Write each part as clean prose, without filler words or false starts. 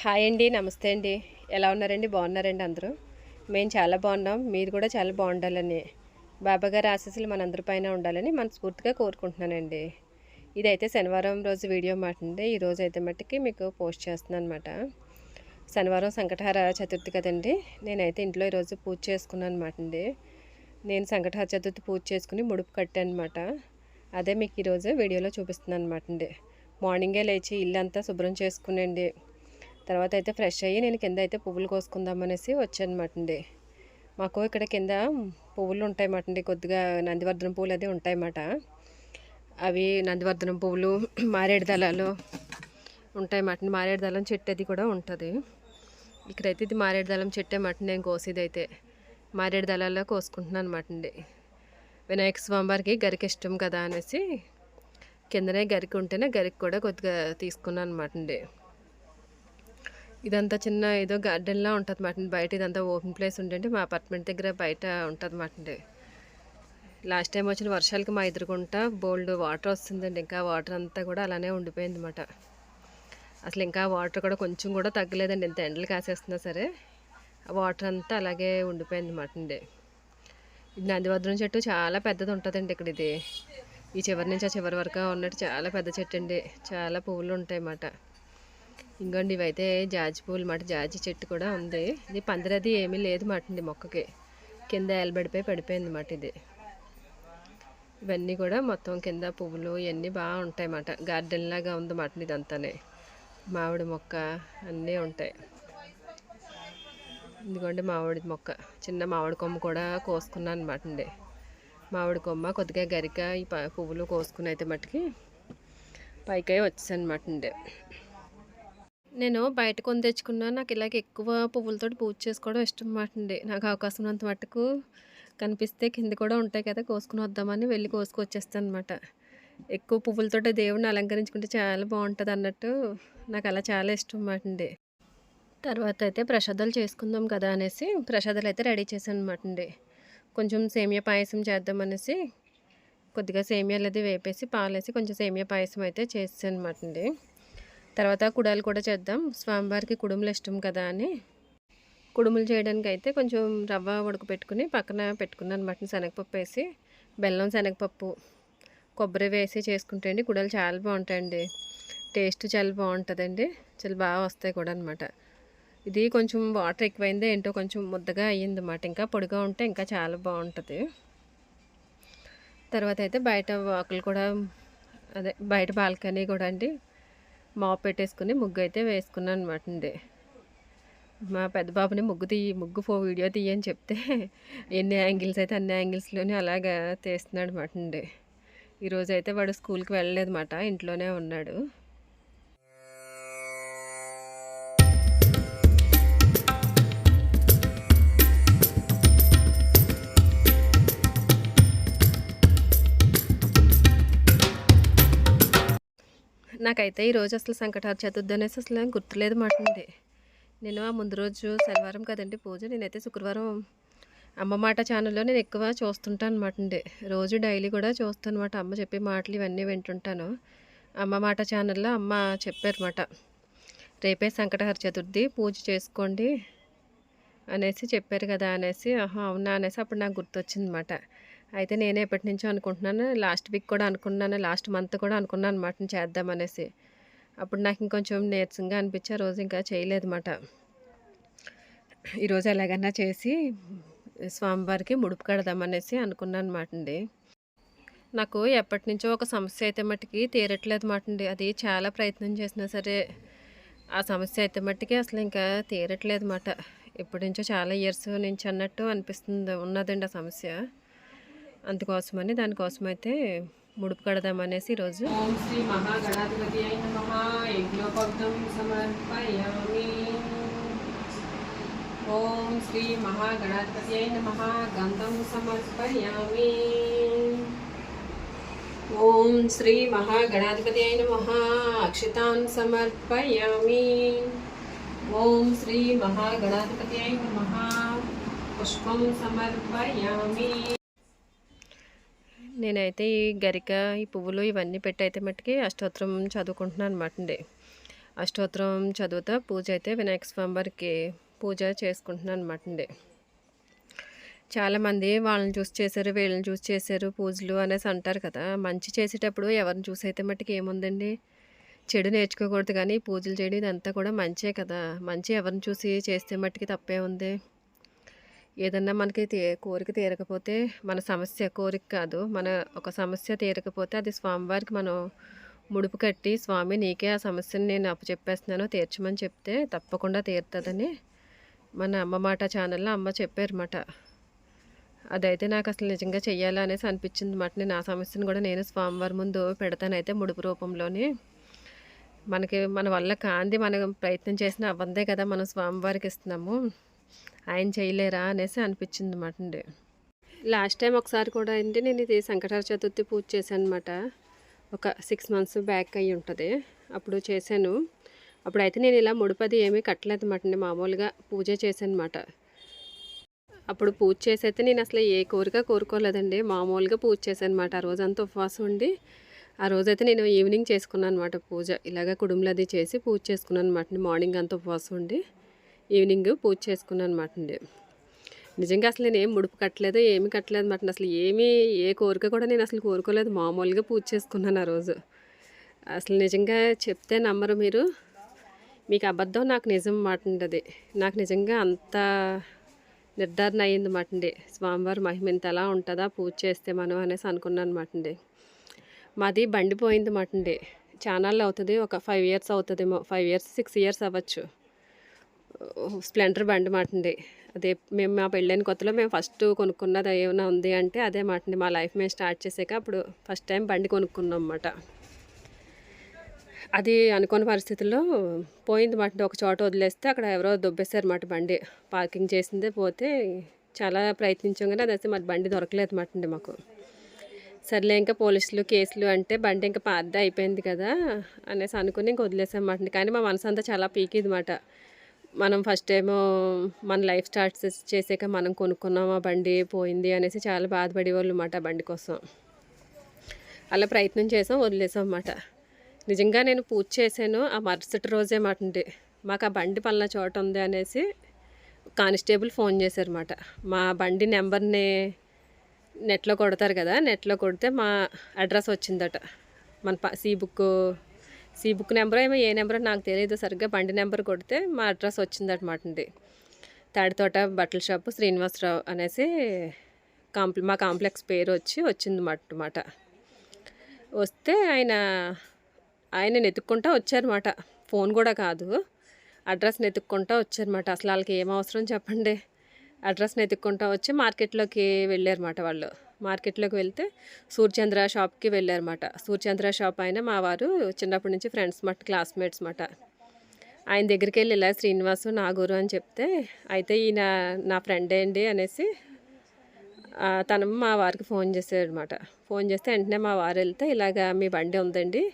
Hi అండి, నమస్తే అండి. ఎలా ఉన్నారండి? బాగున్నారండి అందరూ? మేము చాలా బాగున్నాం. మీరు కూడా చాలా బాగుండాలని, బాబాగారి ఆశీస్సులు మనందరి పైన ఉండాలని మనస్ఫూర్తిగా కోరుకుంటున్నానండి. ఇదైతే శనివారం రోజు వీడియో మాట అండి. ఈరోజు అయితే మట్టుకి మీకు పోస్ట్ చేస్తున్నాను అనమాట. శనివారం సంకటహార చతుర్థి కదండి. నేనైతే ఇంట్లో ఈరోజు పూజ చేసుకున్నాను అనమాట అండి. నేను సంకటహార చతుర్థి పూజ చేసుకుని ముడుపు కట్టాను అనమాట. అదే మీకు ఈరోజు వీడియోలో చూపిస్తున్నాను అనమాట అండి. మార్నింగే లేచి ఇల్లంతా శుభ్రం చేసుకునండి. తర్వాత అయితే ఫ్రెష్ అయ్యి నేను కింద అయితే పువ్వులు కోసుకుందామనేసి వచ్చానమాట అండి. మాకు ఇక్కడ కింద పువ్వులు ఉంటాయన్నమాట అండి. కొద్దిగా నందివర్ధనం పువ్వులు అది ఉంటాయన్నమాట. అవి నందివర్ధనం పువ్వులు, మారేడు దళాలు ఉంటాయన్నమాట అండి. మారేడు దళం చెట్టు అది కూడా ఉంటుంది. ఇక్కడైతే ఇది మారేడు దళం చెట్టు అన్నమాట. నేను కోసేది అయితే మారేడు దళాల్లో కోసుకుంటున్నాను అనమాట అండి. వినాయక స్వామివారికి గరికి ఇష్టం కదా అనేసి కిందనే గరికి ఉంటేనే గరికి కూడా కొద్దిగా తీసుకున్నాను అనమాట అండి. ఇదంతా చిన్న ఏదో గార్డెన్లా ఉంటుంది అన్నమాట. బయట ఇదంతా ఓపెన్ ప్లేస్ ఉండండి. మా అపార్ట్మెంట్ దగ్గర బయట ఉంటుంది అన్నమాట అండి. లాస్ట్ టైం వచ్చిన వర్షాలకి మా ఎదురుగుంట బోల్డ్ వాటర్ వస్తుందండి. ఇంకా వాటర్ అంతా కూడా అలానే ఉండిపోయింది అన్నమాట. అసలు ఇంకా వాటర్ కూడా కొంచెం కూడా తగ్గలేదండి. ఇంత ఎండలు కాసేస్తున్నా సరే ఆ వాటర్ అంతా అలాగే ఉండిపోయింది అన్నమాట అండి. ఇది నందివర్ధనం చెట్టు చాలా పెద్దది ఉంటుందండి. ఇక్కడ ఇది ఈ చివరి నుంచి ఆ చివరి వరకు ఉన్నట్టు చాలా పెద్ద చెట్టు అండి. చాలా పువ్వులు ఉంటాయి అన్నమాట. ఇంకోండి ఇవైతే జాజి పువ్వులు మాట. జాజి చెట్టు కూడా ఉంది. ఇది పందిరది ఏమీ లేదు మాట అండి. మొక్కకి కింద ఏలబడిపోయి పడిపోయింది మాట. ఇది ఇవన్నీ కూడా మొత్తం కింద పువ్వులు ఇవన్నీ బాగా ఉంటాయి మాట. గార్డెన్ లాగా ఉంది మాట. ఇదంతానే మామిడి మొక్క అన్నీ ఉంటాయి. ఇదిగోండి మామిడి మొక్క, చిన్న మామిడి కొమ్మ కూడా కోసుకున్నాను అనమాట అండి. మామిడి కొమ్మ కొద్దిగా గరిక ఈ పువ్వులు కోసుకుని అయితే మట్టుకి పైకి వచ్చాను అనమాట అండి. నేను బయట కొని తెచ్చుకున్నా. నాకు ఇలాగ ఎక్కువ పువ్వులతో పూజ చేసుకోవడం ఇష్టం అన్నమాట అండి. నాకు అవకాశం ఉన్నంత మట్టుకు కనిపిస్తే కింద కూడా ఉంటాయి కదా, కోసుకుని వద్దామని వెళ్ళి కోసుకొచ్చేస్తాను అనమాట. ఎక్కువ పువ్వులతో దేవుడిని అలంకరించుకుంటే చాలా బాగుంటుంది అన్నట్టు నాకు అలా చాలా ఇష్టం అన్నమాట అండి. తర్వాత అయితే ప్రసాదాలు చేసుకుందాం కదా అనేసి ప్రసాదాలు అయితే రెడీ చేశాను అనమాట అండి. కొంచెం సేమియా పాయసం చేద్దామనేసి కొద్దిగా సేమియాలు అది వేపేసి పాలేసి కొంచెం సేమియా పాయసం అయితే చేసాను అనమాట అండి. తర్వాత కుడాలు కూడా చేద్దాం, స్వామివారికి కుడుములు ఇష్టం కదా అని కుడుములు చేయడానికి అయితే కొంచెం రవ్వ ఉడకపెట్టుకుని పక్కన పెట్టుకున్నాను అనమాట. శనగపప్పు వేసి బెల్లం, శనగపప్పు, కొబ్బరి వేసి చేసుకుంటే అండి కుడాలు చాలా బాగుంటాయండి. టేస్ట్ చాలా బాగుంటుందండి. చాలా బాగా వస్తాయి కూడా అనమాట. ఇది కొంచెం వాటర్ ఎక్కువైందే ఏంటో కొంచెం ముద్దగా అయ్యింది అన్నమాట. ఇంకా పొడిగా ఉంటే ఇంకా చాలా బాగుంటుంది. తర్వాత అయితే బయట వాకులు కూడా అదే బయట బాల్కనీ కూడా అండి మాప్ పెట్టేసుకుని ముగ్గు అయితే వేసుకున్నాను అనమాట అండి. మా పెద్ద బాబుని ముగ్గు వీడియో తీయని చెప్తే ఎన్ని యాంగిల్స్ అయితే అన్ని యాంగిల్స్లోనే అలాగా తీస్తున్నాడు అనమాట అండి. ఈరోజు అయితే వాడు స్కూల్కి వెళ్ళలేదు అన్నమాట, ఇంట్లోనే ఉన్నాడు. నాకైతే ఈరోజు అసలు సంకటహార చతుర్థి అనేసి అసలు గుర్తులేదు మాట అండి. నేను ఆ ముందు రోజు శనివారం కదండి పూజ, నేనైతే శుక్రవారం అమ్మ మాట ఛానల్లో నేను ఎక్కువ చూస్తుంటాను అనమాట అండి. రోజు డైలీ కూడా చూస్తాను అనమాట. అమ్మ చెప్పే మాటలు ఇవన్నీ వింటుంటాను. అమ్మ మాట ఛానల్లో అమ్మ చెప్పారన్నమాట, రేపే సంకటహార చతుర్థి పూజ చేసుకోండి అనేసి చెప్పారు కదా అనేసి. అవునా అనేసి అప్పుడు నాకు గుర్తొచ్చింది అనమాట. అయితే నేనే ఎప్పటి నుంచో అనుకుంటున్నాను, లాస్ట్ వీక్ కూడా అనుకున్నాను, లాస్ట్ మంత్ కూడా అనుకున్నాను అనమాట చేద్దామనేసి. అప్పుడు నాకు ఇంకొంచెం నీరసంగా అనిపించి ఆ రోజు ఇంకా చేయలేదు అన్నమాట. ఈరోజు ఎలాగైనా చేసి స్వామివారికి ముడుపు కడదామనేసి అనుకున్నాను అనమాట అండి. నాకు ఎప్పటి నుంచో ఒక సమస్య అయితే మట్టుకి తీరట్లేదు అన్నమాట అండి. అది చాలా ప్రయత్నం చేసినా సరే ఆ సమస్య అయితే మట్టుకి అసలు ఇంకా తీరట్లేదు అన్నమాట. ఎప్పటి నుంచో చాలా ఇయర్స్ నుంచి అన్నట్టు అనిపిస్తుంది ఉన్నదండి ఆ సమస్య. అందుకోసమని దానికోసమైతే ముడుపు కడదామనేసి ఈరోజు ఓం శ్రీ మహాగణాధిపతి అయిన యజ్ఞోపగ్నం సమర్పయామి. ఓం శ్రీ మహాగణాధిపతి అయిన గంధం సమర్పయామి. ఓం శ్రీ మహాగణాధిపతి అయిన అక్షతాన్ సమర్పయామి. ఓం శ్రీ మహాగణాధిపతి అయిన పుష్పం సమర్పయామి. నేనైతే ఈ గరిక, ఈ పువ్వులు ఇవన్నీ పెట్టి అయితే మట్టుకి అష్టోత్తరం చదువుకుంటున్నాను అనమాట అండి. అష్టోత్తరం చదువుతా పూజ అయితే వినాయక స్వామి వారికి పూజ చేసుకుంటున్నాను అనమాట అండి. చాలామంది వాళ్ళని చూసి చేశారు, వీళ్ళని చూసి చేశారు పూజలు అనేసి అంటారు కదా. మంచి చేసేటప్పుడు ఎవరిని చూసి అయితే మట్టుకు ఏముందండి, చెడు నేర్చుకోకూడదు. కానీ పూజలు చేయడం ఇదంతా కూడా మంచే కదా. మంచి ఎవరిని చూసి చేస్తే మట్టుకి తప్పే ఉంది. ఏదన్నా మనకి కోరిక తీరకపోతే, మన సమస్య కోరిక కాదు, మన ఒక సమస్య తీరకపోతే అది స్వామివారికి మనం ముడుపు కట్టి, స్వామి నీకే ఆ సమస్యను నేను అప్పచెప్పేస్తున్నాను తీర్చమని చెప్తే తప్పకుండా తీరుతుందని మన అమ్మ మాట ఛానల్లో అమ్మ చెప్పారన్నమాట. అదైతే నాకు అసలు నిజంగా చెయ్యాలా అనేసి అనిపించింది మాట. నేను ఆ సమస్యను కూడా నేను స్వామివారి ముందు పెడతానైతే ముడుపు రూపంలోని. మనకి మన వల్ల కాంది మనం ప్రయత్నం చేసిన అవ్వందే కదా మనం స్వామివారికి ఇస్తున్నాము, ఆయన చేయలేరా అనేసి అనిపించింది అన్నమాట అండి. లాస్ట్ టైం ఒకసారి కూడా అండి నేను ఇది సంకటహర చతుర్థి పూజ చేశాను అనమాట. ఒక 6 months బ్యాక్ అయ్యి ఉంటుంది. అప్పుడు చేశాను. అప్పుడైతే నేను ఇలా ముడిపది ఏమీ కట్టలేదు అన్నమాట అండి, మామూలుగా పూజ చేశాను అనమాట. అప్పుడు పూజ చేసి అయితే నేను అసలు ఏ కోరిక కోరుకోలేదండి, మామూలుగా పూజ చేశాను అనమాట. ఆ రోజంతా ఉపవాసం ఉండి ఆ రోజైతే నేను ఈవినింగ్ చేసుకున్నాను అనమాట పూజ. ఇలాగ కుడుములది చేసి పూజ చేసుకున్నాను అనమాట. మార్నింగ్ అంతా ఉపవాసం ఉండి ఈవినింగ్ పూజ చేసుకున్నాను అనమాట అండి. నిజంగా అసలు నేను ఏం ముడుపు కట్టలేదు, ఏమి కట్టలేదు అనమాట. అసలు ఏ కోరిక కూడా నేను అసలు కోరుకోలేదు, మామూలుగా పూజ చేసుకున్నాను ఆ రోజు. అసలు నిజంగా చెప్తే నమ్మరు మీరు, మీకు అబద్ధం నాకు నిజం మాట అండి. అది నాకు నిజంగా అంత నిర్ధారణ అయ్యింది మాట అండి. స్వామివారి మహిమ ఇంత ఎలా ఉంటుందా పూజ చేస్తే మనం అనేసి అనుకున్నాను అనమాట అండి. మాది బండి పోయింది మాట అండి. చానాళ్ళు అవుతుంది, ఒక 5 years అవుతుందేమో, 5 years 6 years అవ్వచ్చు. స్ప్లెండర్ బండి మాట అండి. అదే మేము మా పెళ్ళైన కొత్తలో మేము ఫస్ట్ కొనుక్కున్నది ఏమైనా ఉంది అంటే అదే మాట అండి. మా లైఫ్ మేము స్టార్ట్ చేసాక అప్పుడు ఫస్ట్ టైం బండి కొనుక్కున్నాం అన్నమాట. అది అనుకోని పరిస్థితుల్లో పోయింది మాట. ఒక చోట వదిలేస్తే అక్కడ ఎవరో దొబ్బేశారు మాట బండి. పార్కింగ్ చేసిందే పోతే చాలా ప్రయత్నించాం కానీ అది అయితే మరి బండి దొరకలేదు మాట అండి మాకు. సర్లే ఇంకా పోలీసులు కేసులు అంటే బండి ఇంకా పాతదే అయిపోయింది కదా అనేసి అనుకుని ఇంక వదిలేసాం మాట. కానీ మా మనసు అంతా చాలా పీకిది మాట. మనం ఫస్ట్ టైము మన లైఫ్ స్టార్ట్ చేసాక మనం కొనుక్కున్నాం ఆ బండి పోయింది అనేసి చాలా బాధపడేవాళ్ళు అన్నమాట ఆ బండి కోసం. అలా ప్రయత్నం చేసాం, వదిలేసాం అన్నమాట. నిజంగా నేను పూజ చేశాను ఆ మరుసటి రోజే మాట అండి. మాకు ఆ బండి పలానా చోట ఉంది అనేసి కానిస్టేబుల్ ఫోన్ చేశారన్నమాట. మా బండి నెంబర్ని నెట్లో కొడతారు కదా, నెట్లో కొడితే మా అడ్రస్ వచ్చిందట. మన సీ బుక్ నెంబర్ ఏమో ఏ నెంబరో నాకు తెలియదు సరిగ్గా. బండి నెంబర్ కొడితే మా అడ్రస్ వచ్చిందటమాట అండి. తాడితోట బట్టల షాపు శ్రీనివాసరావు అనేసి మా కాంప్లెక్స్ పేరు వచ్చిందన్నమాట. వస్తే ఆయన వెతుక్కుంటా వచ్చారన్నమాట. ఫోన్ కూడా కాదు, అడ్రస్ని వెతుక్కుంటా వచ్చారన్నమాట. అసలు వాళ్ళకి ఏం అవసరం చెప్పండి. అడ్రస్ని వెతుక్కుంటా వచ్చి మార్కెట్లోకి వెళ్ళారన్నమాట వాళ్ళు. మార్కెట్లోకి వెళ్తే సూర్యచంద్ర షాప్కి వెళ్ళారన్నమాట. సూర్యచంద్ర షాప్ ఆయన మా వారు చిన్నప్పటి నుంచి ఫ్రెండ్స్ మాట, క్లాస్మేట్స్ మాట. ఆయన దగ్గరికి వెళ్ళి ఇలా శ్రీనివాసు నాగూరు అని చెప్తే, అయితే ఈయన నా ఫ్రెండే అండి అనేసి తను మా వారికి ఫోన్ చేశారనమాట. ఫోన్ చేస్తే వెంటనే మా వారు వెళ్తే ఇలాగా మీ బండి ఉందండి,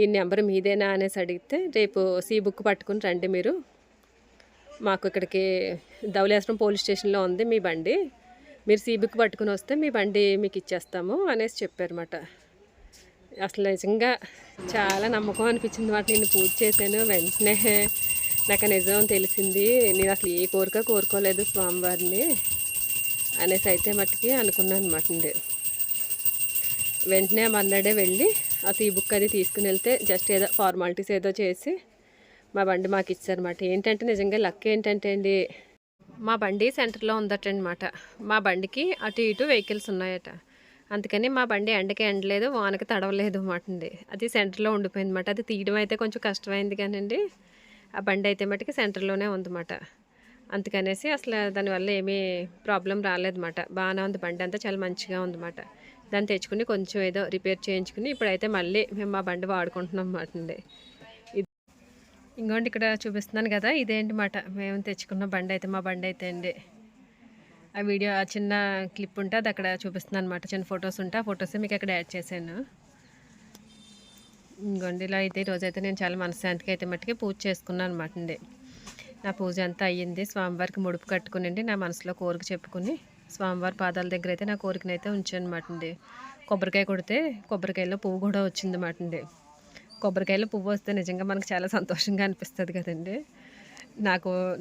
ఈ నెంబర్ మీదేనా అనేసి అడిగితే, రేపు సీ బుక్ పట్టుకుని రండి మీరు, మాకు ఇక్కడికి ధవళేశ్వరం పోలీస్ స్టేషన్లో ఉంది మీ బండి, మీరు సీ బుక్ పట్టుకుని వస్తే మీ బండి మీకు ఇచ్చేస్తాము అనేసి చెప్పారన్నమాట. అసలు నిజంగా చాలా నమ్మకం అనిపించింది మాట. నేను పూజ చేశాను, వెంటనే నాకు నిజం తెలిసింది. నేను అసలు ఏ కోరిక కోరుకోలేదు స్వామివారిని అనేసి అయితే మట్టుకి అనుకున్నాను అనమాట అండి. వెంటనే మర్నాడే వెళ్ళి ఆ సీ బుక్ అది తీసుకుని వెళ్తే జస్ట్ ఏదో ఫార్మాలిటీస్ ఏదో చేసి మా బండి మాకు ఇచ్చారన్నమాట. ఏంటంటే నిజంగా లక్ ఏంటంటే అండి, మా బండి సెంటర్లో ఉందటనమాట. మా బండికి అటు ఇటు వెహికల్స్ ఉన్నాయట. అందుకని మా బండి ఎండకి ఎండలేదు, వానకి తడవలేదు అన్నమాట అండి. అది సెంటర్లో ఉండిపోయింది అన్నమాట. అది తీయడం అయితే కొంచెం కష్టమైంది కానండి, ఆ బండి అయితే మటుకి సెంటర్లోనే ఉందన్నమాట. అందుకనేసి అసలు దానివల్ల ఏమీ ప్రాబ్లం రాలేదన్నమాట. బాగానే ఉంది, బండి అంతా చాలా మంచిగా ఉందన్నమాట. దాన్ని తెచ్చుకుని కొంచెం ఏదో రిపేర్ చేయించుకుని ఇప్పుడైతే మళ్ళీ మేము మా బండి వాడుకుంటున్నాం అన్నమాట అండి. ఇంకోండి ఇక్కడ చూపిస్తున్నాను కదా, ఇదేంటి మాట మేము తెచ్చుకున్న బండి అయితే, మా బండి అయితే అండి. ఆ వీడియో ఆ చిన్న క్లిప్ ఉంటే అది అక్కడ చూపిస్తున్నాను అనమాట. చిన్న ఫొటోస్ ఉంటే ఆ ఫొటోస్ మీకు అక్కడ యాడ్ చేశాను. ఇంకోండి ఇలా అయితే ఈరోజైతే నేను చాలా మనశ్శాంతికి అయితే మట్టుకి పూజ చేసుకున్నాను అనమాట అండి. నా పూజ అంతా అయ్యింది. స్వామివారికి ముడుపు కట్టుకుని నా మనసులో కోరిక చెప్పుకుని స్వామివారి పాదాల దగ్గర అయితే నా కోరికనైతే ఉంచాను అనమాట అండి. కొబ్బరికాయ కొడితే కొబ్బరికాయలో పువ్వు కూడా వచ్చింది అన్నమాట అండి. కొబ్బరికాయలో పువ్వు వస్తే నిజంగా మనకు చాలా సంతోషంగా అనిపిస్తుంది కదండి.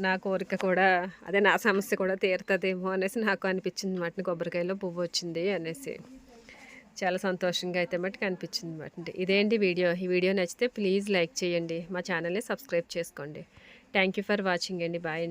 నా కోరిక కూడా అదే, నా సమస్య కూడా తీరుతుందేమో అనేసి నాకు అనిపించింది మాట, కొబ్బరికాయలో పువ్వు వచ్చింది అనేసి. చాలా సంతోషంగా అయితే మట్టుకు అనిపించింది మాట. ఇదేంటి వీడియో. ఈ వీడియో నచ్చితే ప్లీజ్ లైక్ చేయండి, మా ఛానల్ని సబ్స్క్రైబ్ చేసుకోండి. థ్యాంక్ యూ ఫర్ వాచింగ్ అండి. బాయ్ అండి.